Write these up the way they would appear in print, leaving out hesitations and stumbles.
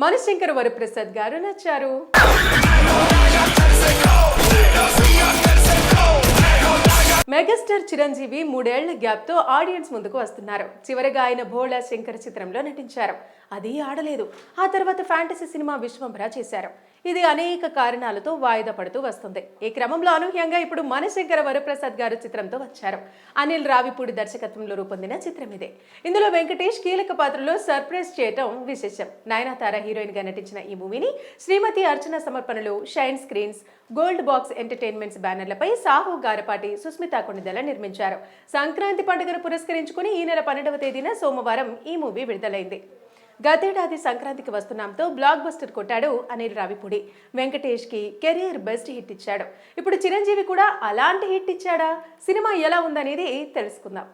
మనశంకర వరప్రసాద్ గారు నచ్చారు. మెగాస్టార్ చిరంజీవి 3 ఏళ్ల గ్యాప్తో ఆడియన్స్ ముందుకు వస్తున్నారు. చివరిగా ఆయన భోళా శంకర్ చిత్రంలో నటించారు. అది ఆడలేదు. ఆ తర్వాత ఫ్యాంటసీ సినిమా విశ్వంభర చేశారు. ఇది అనేక కారణాలతో వాయిదా పడుతూ వస్తుంది. ఈ క్రమంలో అనూహ్యంగా ఇప్పుడు మనశంకర వరప్రసాద్ గారు చిత్రంతో వచ్చారు. అనిల్ రావిపూడి దర్శకత్వంలో రూపొందిన చిత్రం ఇదే. ఇందులో వెంకటేష్ కీలక పాత్రలో సర్ప్రైజ్ చేయటం విశేషం. నయనతార హీరోయిన్ గా నటించిన ఈ మూవీని శ్రీమతి అర్చన సమర్పణలో Shine Screens, Gold Box Entertainments బ్యానర్లపై సాహు గారపాటి, సుస్మితా కొణిదెల నిర్మించారు. సంక్రాంతి పండుగను పురస్కరించుకుని ఈ నెల 12వ తేదీన సోమవారం ఈ మూవీ విడుదలైంది. గతేడాది సంక్రాంతికి వస్తున్నాంతో బ్లాక్ బస్టర్ కొట్టాడు అనిల్ రావిపూడి. వెంకటేష్ కి కెరీర్ బెస్ట్ హిట్ ఇచ్చాడు. ఇప్పుడు చిరంజీవి కూడా అలాంటి హిట్ ఇచ్చాడా? సినిమా ఎలా ఉందనేది తెలుసుకుందాం.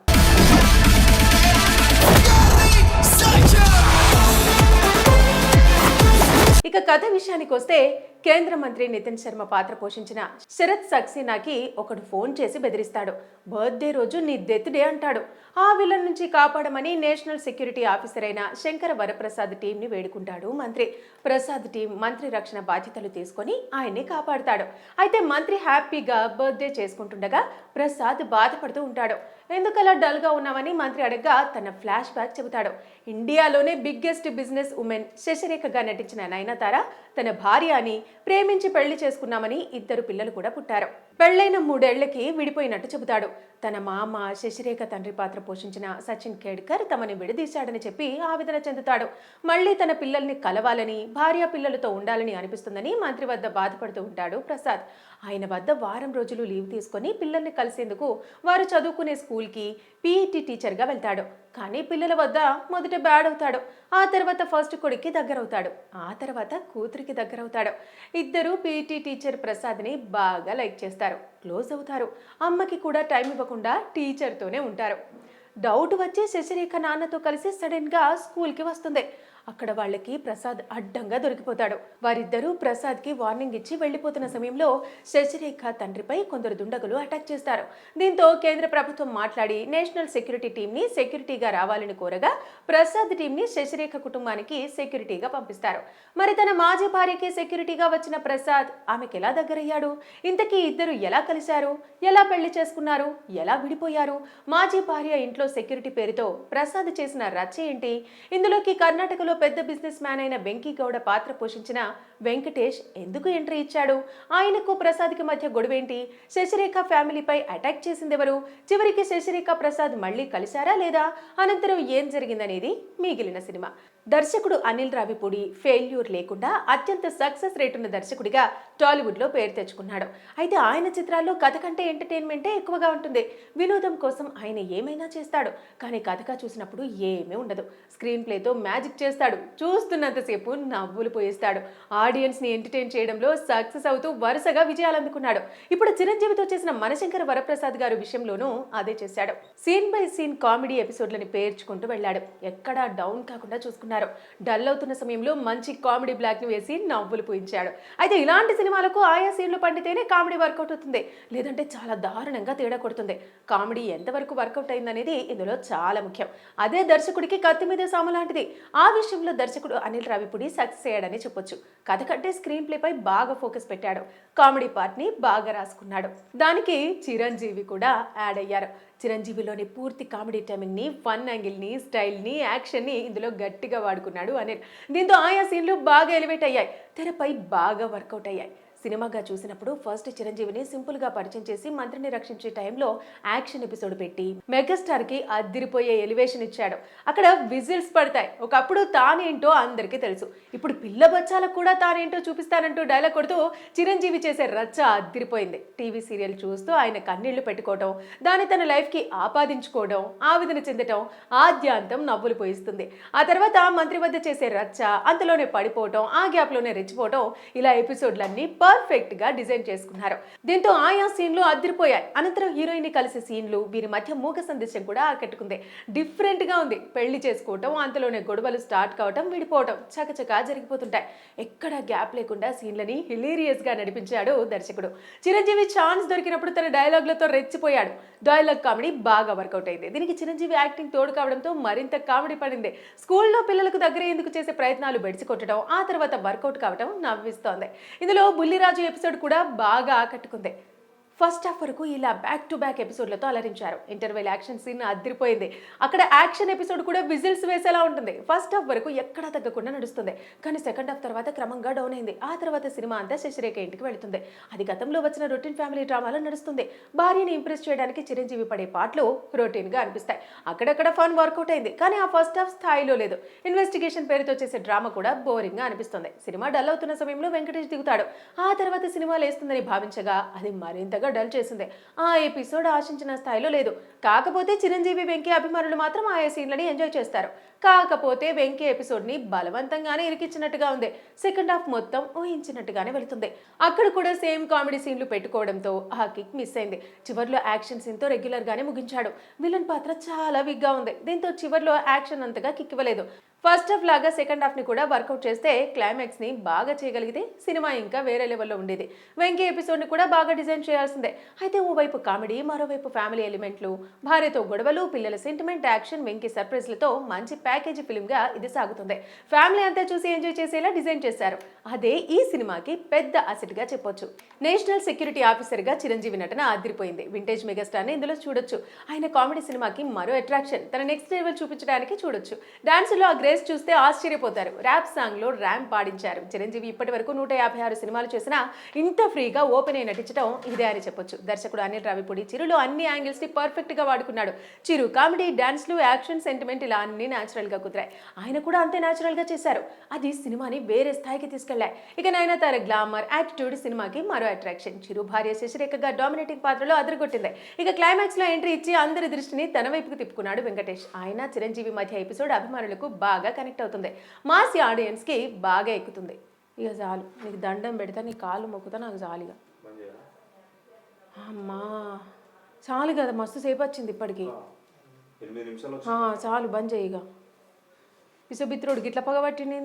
ఇక కథ విషయానికి వస్తే, కేంద్ర మంత్రి నితిన్ శర్మ పాత్ర పోషించిన శరత్ సక్సేనాకి ఒకడు ఫోన్ చేసి బెదిరిస్తాడు. బర్త్డే రోజు నీ డెత్ డే అంటాడు. ఆ విలన్ నుంచి కాపాడమని నేషనల్ సెక్యూరిటీ ఆఫీసర్ అయిన శంకర వరప్రసాద్ టీంని వేడుకుంటాడు మంత్రి. ప్రసాద్ టీం మంత్రి రక్షణ బాధ్యతలు తీసుకొని ఆయన్ని కాపాడుతాడు. అయితే మంత్రి హ్యాపీగా బర్త్డే చేసుకుంటుండగా ప్రసాద్ బాధపడుతూ ఉంటాడు. ఎందుకలా డల్గా ఉన్నామని మంత్రి అడగ్గా తన ఫ్లాష్ బ్యాక్ చెబుతాడు. ఇండియాలోనే బిగ్గెస్ట్ బిజినెస్ ఉమెన్ శశిరేఖగా నటించిన నయనతార తన భార్య అని, ప్రేమించి పెళ్లి చేసుకున్నామని 2 పిల్లలు కూడా పుట్టారు. పెళ్లైన 3 ఏళ్లకి విడిపోయినట్టు చెబుతాడు. తన మామ శశిరేఖ తండ్రి పాత్ర పోషించిన సచిన్ ఖేడ్కర్ తమని విడదీశాడని చెప్పి ఆవేదన చెందుతాడు. మళ్లీ తన పిల్లల్ని కలవాలని, భార్య పిల్లలతో ఉండాలని అనిపిస్తుందని మంత్రి వద్ద బాధపడుతూ ఉంటాడు ప్రసాద్. ఆయన వద్ద వారం రోజులు లీవ్ తీసుకొని పిల్లల్ని కలిసేందుకు వారు చదువుకునే స్కూల్కి పీఈటీ టీచర్గా వెళ్తాడు. కానీ పిల్లల వద్ద మొదట బ్యాడ్ అవుతాడు. ఆ తర్వాత ఫస్ట్ కొడుక్కి దగ్గరవుతాడు. ఆ తర్వాత కూతురికి దగ్గరవుతాడు. 2 పీఈటీ టీచర్ ప్రసాద్ని బాగా లైక్ చేస్తారు, క్లోజ్ అవుతారు. అమ్మకి కూడా టైం ఇవ్వకుండా టీచర్తోనే ఉంటారు. డౌట్ వచ్చి శశిరేఖ నాన్నతో కలిసి సడన్గా స్కూల్కి వస్తుంది. అక్కడ వాళ్ళకి ప్రసాద్ అడ్డంగా దొరికిపోతాడు. వారిద్దరూ ప్రసాద్కి వార్నింగ్ ఇచ్చి వెళ్లిపోతున్న సమయంలో శశిరేఖ తండ్రిపై కొందరు దుండగులు అటాక్ చేస్తారు. దీంతో కేంద్ర ప్రభుత్వం మాట్లాడి నేషనల్ సెక్యూరిటీ టీంని సెక్యూరిటీగా రావాలని కోరగా ప్రసాద్ టీంని శశిరేఖ కుటుంబానికి సెక్యూరిటీగా పంపిస్తారు. మరి తన మాజీ భార్యకి సెక్యూరిటీగా వచ్చిన ప్రసాద్ ఆమెకి ఎలా దగ్గరయ్యాడు? ఇంతకీ ఇద్దరు ఎలా కలిశారు? ఎలా పెళ్లి చేసుకున్నారు? ఎలా విడిపోయారు? మాజీ భార్య ఇంట్లో సెక్యూరిటీ పేరుతో ప్రసాద్ చేసిన రచ్చ ఏంటి? ఇందులోకి కర్ణాటకలో పెద్ద బిజినెస్ మ్యాన్ అయిన వెంకీ గౌడ పాత్ర పోషించిన వెంకటేష్ ఎందుకు ఎంట్రీ ఇచ్చాడు? ఆయనకు ప్రసాద్కి మధ్య గొడవేంటి? శశిరేఖ ఫ్యామిలీపై అటాక్ చేసిందెవరు? చివరికి శశిరేఖ ప్రసాద్ మళ్ళీ కలిశారా లేదా? అనంతరం ఏం జరిగిందనేది మిగిలిన సినిమా. దర్శకుడు అనిల్ రావిపూడి ఫెయిల్యూర్ లేకుండా అత్యంత సక్సెస్ రేటున్న దర్శకుడిగా టాలీవుడ్లో పేరు తెచ్చుకున్నాడు. అయితే ఆయన చిత్రాల్లో కథ కంటే ఎంటర్టైన్మెంటే ఎక్కువగా ఉంటుంది. వినోదం కోసం ఆయన ఏమైనా చేస్తాడు. కానీ కథగా చూసినప్పుడు ఏమీ ఉండదు. స్క్రీన్ ప్లేతో మ్యాజిక్ చేస్తాడు. చూస్తున్నంతసేపు నవ్వులు పోయిస్తాడు. ఆడియన్స్ని ఎంటర్టైన్ చేయడంలో సక్సెస్ అవుతూ వరుసగా విజయాలు అందుకున్నాడు. ఇప్పుడు చిరంజీవితో చేసిన మనశంకర వరప్రసాద్ గారు విషయంలోనూ అదే చేశాడు. సీన్ బై సీన్ కామెడీ ఎపిసోడ్లని పేర్చుకుంటూ వెళ్ళాడు. ఎక్కడా డౌన్ కాకుండా చూసుకున్నాడు. డల్ అవుతున్న సమయంలో మంచి కామెడీ బ్లాక్ ని వేసి నవ్వులు పూయించాడు. అయితే ఇలాంటి సినిమాలకు ఆయా సీన్లు పండితేనే కామెడీ వర్కౌట్ అవుతుంది, లేదంటే చాలా దారుణంగా తేడా కొడుతుంది. కామెడీ ఎంతవరకు వర్కౌట్ అయిందనేది ఇందులో చాలా ముఖ్యం. అదే దర్శకుడికి కత్తి మీద సాము లాంటిది. ఆ విషయంలో దర్శకుడు అనిల్ రావిపూడి సక్సెస్ అయ్యాడని చెప్పొచ్చు. కథ కంటే స్క్రీన్ ప్లే పై బాగా ఫోకస్ పెట్టాడు. కామెడీ పార్ట్ ని బాగా రాసుకున్నాడు. దానికి చిరంజీవి కూడా యాడ్ అయ్యారు. చిరంజీవిలోని పూర్తి కామెడీ టైమింగ్ ని, ఫన్ యాంగిల్ ని, స్టైల్ ని, యాక్షన్ ని ఇందులో గట్టిగా వాడుకున్నాడు అనిల్. దీంతో ఆయా సీన్లు బాగా ఎలివేట్ అయ్యాయి, తెరపై బాగా వర్కౌట్ అయ్యాయి. సినిమాగా చూసినప్పుడు ఫస్ట్ చిరంజీవిని సింపుల్ గా పరిచయం చేసి మంత్రిని రక్షించే టైంలో యాక్షన్ ఎపిసోడ్ పెట్టి మెగాస్టార్ కి అద్దిరిపోయే ఎలివేషన్ ఇచ్చాడు. అక్కడ విజిల్స్ పడతాయి. ఒకప్పుడు తానేంటో అందరికీ తెలుసు, ఇప్పుడు పిల్ల బచ్చాలకు కూడా తానేంటో చూపిస్తానంటూ డైలాగ్ కొడుతూ చిరంజీవి చేసే రచ్చ అద్దిరిపోయింది. టీవీ సీరియల్ చూస్తూ ఆయన కన్నీళ్లు పెట్టుకోవడం, దాన్ని తన లైఫ్ కి ఆపాదించుకోవడం, ఆవేదన చెందటం ఆద్యాంతం నవ్వులు పోయిస్తుంది. ఆ తర్వాత మంత్రి వద్ద చేసే రచ్చ, అంతలోనే పడిపోవటం, ఆ గ్యాప్ లోనే రెచ్చిపోవటం, ఇలా ఎపిసోడ్లన్నీ పర్ఫెక్ట్ గా డిజైన్ చేసుకున్నారు. దీంతో ఆయా సీన్లు అదిరిపోయాయి. అనంతరం హీరోయిన్ కలిసే సీన్లు, వీరి మధ్య మూగ సందేశం కూడా ఆకట్టుకుంది. డిఫరెంట్ గా ఉంది. పెళ్లి చేసుకోవటం, అంతలోనే గొడవలు స్టార్ట్ కావటం, విడిపోవటం చకచకా జరిగిపోతుంటాయి. ఎక్కడ గ్యాప్ లేకుండా సీన్లని హిలేరియస్ గా నడిపించాడు దర్శకుడు. చిరంజీవి ఛాన్స్ దొరికినప్పుడు తన డైలాగ్లతో రెచ్చిపోయాడు. డైలాగ్ కామెడీ బాగా వర్కౌట్ అయింది. దీనికి చిరంజీవి యాక్టింగ్ తోడు కావడంతో మరింత కామెడీ పడింది. స్కూల్లో పిల్లలకు దగ్గర ఎందుకు చేసే ప్రయత్నాలు బెడిసి కొట్టడం, ఆ తర్వాత వర్కౌట్ కావడం నవ్విస్తోంది. ఇందులో బుల్లిరాజు ఎపిసోడ్ కూడా బాగా ఆకట్టుకుంది. ఫస్ట్ హాఫ్ వరకు ఇలా బ్యాక్ టు బ్యాక్ ఎపిసోడ్లతో అలరించారు. ఇంటర్వెల్ యాక్షన్ సీన్ అదిరిపోయింది. అక్కడ యాక్షన్ ఎపిసోడ్ కూడా విజిల్స్ వేసేలా ఉంటుంది. ఫస్ట్ హాఫ్ వరకు ఎక్కడా తగ్గకుండా నడుస్తుంది. కానీ సెకండ్ హాఫ్ తర్వాత క్రమంగా డౌన్ అయింది. ఆ తర్వాత సినిమా అంతా శశిరేఖ ఇంటికి వెళుతుంది. అది గతంలో వచ్చిన రొటీన్ ఫ్యామిలీ డ్రామాలో నడుస్తుంది. భార్యని ఇంప్రెస్ చేయడానికి చిరంజీవి పడే పాటలు రొటీన్ గా అనిపిస్తాయి. అక్కడక్కడ ఫన్ వర్కౌట్ అయింది. కానీ ఆ ఫస్ట్ హాఫ్ స్థాయిలో లేదు. ఇన్వెస్టిగేషన్ పేరుతో చేసే డ్రామా కూడా బోరింగ్ గా అనిపిస్తుంది. సినిమా డల్ అవుతున్న సమయంలో వెంకటేష్ దిగుతాడు. ఆ తర్వాత సినిమా లేస్తుందని భావించగా అది మరింతగా డల్ చేసింది. ఆ ఎపిసోడ్ ఆశించిన స్థాయిలో లేదు. కాకపోతే చిరంజీవి వెంకీ అభిమానులు మాత్రం ఆయా సీన్లని ఎంజాయ్ చేస్తారు. కాకపోతే వెంకీ ఎపిసోడ్ ని బలవంతంగానే ఇరికించినట్టుగా ఉంది. సెకండ్ హాఫ్ మొత్తం ఊహించినట్టుగానే వెళుతుంది. అక్కడ కూడా సేమ్ కామెడీ సీన్లు పెట్టుకోవడంతో ఆ కిక్ మిస్ అయింది. చివర్లో యాక్షన్ సీన్ తో రెగ్యులర్ గానే ముగించాడు. విలన్ పాత్ర చాలా వీక్ గా ఉంది. దీంతో చివర్లో యాక్షన్ అంతగా కిక్ ఇవ్వలేదు. ఫస్ట్ హాఫ్ లాగా సెకండ్ హాఫ్ ని కూడా వర్కౌట్ చేస్తే క్లైమాక్స్ ని బాగా చేయగలిగితే సినిమా ఇంకా వేరే లెవెల్లో ఉండేది. వెంకీ ఎపిసోడ్ ని కూడా బాగా డిజైన్ చేయాల్సిందే. అయితే ఓవైపు కామెడీ, మరోవైపు ఫ్యామిలీ ఎలిమెంట్లు, భార్యతో గొడవలు, పిల్లల సెంటిమెంట్, యాక్షన్, వెంకీ సర్ప్రైజ్లతో మంచి ప్యాకేజీ ఫిల్మ్ గా ఇది సాగుతుంది. ఫ్యామిలీ అంతా చూసి ఎంజాయ్ చేసేలా డిజైన్ చేశారు. అదే ఈ సినిమాకి పెద్ద అసెట్ గా చెప్పొచ్చు. నేషనల్ సెక్యూరిటీ ఆఫీసర్ గా చిరంజీవి నటన అదిరిపోయింది. వింటేజ్ మెగాస్టార్ ని ఇందులో చూడొచ్చు. ఆయన కామెడీ సినిమాకి మరో అట్రాక్షన్. తన నెక్స్ట్ లెవెల్ చూపించడానికి చూడొచ్చు. డాన్స్ లో చూస్తే ఆశ్చర్యపోతారు. ర్యాప్ సాంగ్ లో ర్యాంప్ పాడించారు. చిరంజీవి ఇప్పటి వరకు 156 సినిమాలు చేసినా ఇంత ఫ్రీగా ఓపెన్ అయి నటించడం ఇదే అని చెప్పొచ్చు. దర్శకుడు అనిల్ రావిపూడి చిరులో అన్ని యాంగిల్స్ ని పర్ఫెక్ట్ గా వాడుకున్నాడు. చిరు కామెడీ, డాన్స్లు, యాక్షన్, సెంటిమెంట్ ఇలా అన్ని న్యాచురల్ గా కుదిరాయి. ఆయన కూడా అంతే న్యాచురల్ గా చేశారు. అది సినిమాని వేరే స్థాయికి తీసుకెళ్లాయి. ఇక నయనతార గ్లామర్, యాటిట్యూడ్ సినిమాకి మరో అట్రాక్షన్. చిరు భార్య శశిరేఖగా డామినేటింగ్ పాత్రలో అదరగొట్టింది. ఇక క్లైమాక్స్ లో ఎంట్రీ ఇచ్చి అందరి దృష్టిని తన వైపుకు తిప్పుకున్నాడు వెంకటేష్. ఆయన చిరంజీవి మధ్య ఎపిసోడ్ అభిమానులకు బాగా కనెక్ట్ అవుతుంది. మాస్ ఆడియన్స్ కి బాగా ఎక్కుతుంది. ఇక చాలు, నీకు దండం పెడతా, నీ కాళ్ళు మొక్కుతా, నాకు చాలుగా. అమ్మా చాలు కదా, మస్తు సేపు వచ్చింది ఇప్పటికి. చాలు బంద్ చేయిగా. విసుబిత్రుడు గిట్ల పగబట్టింది.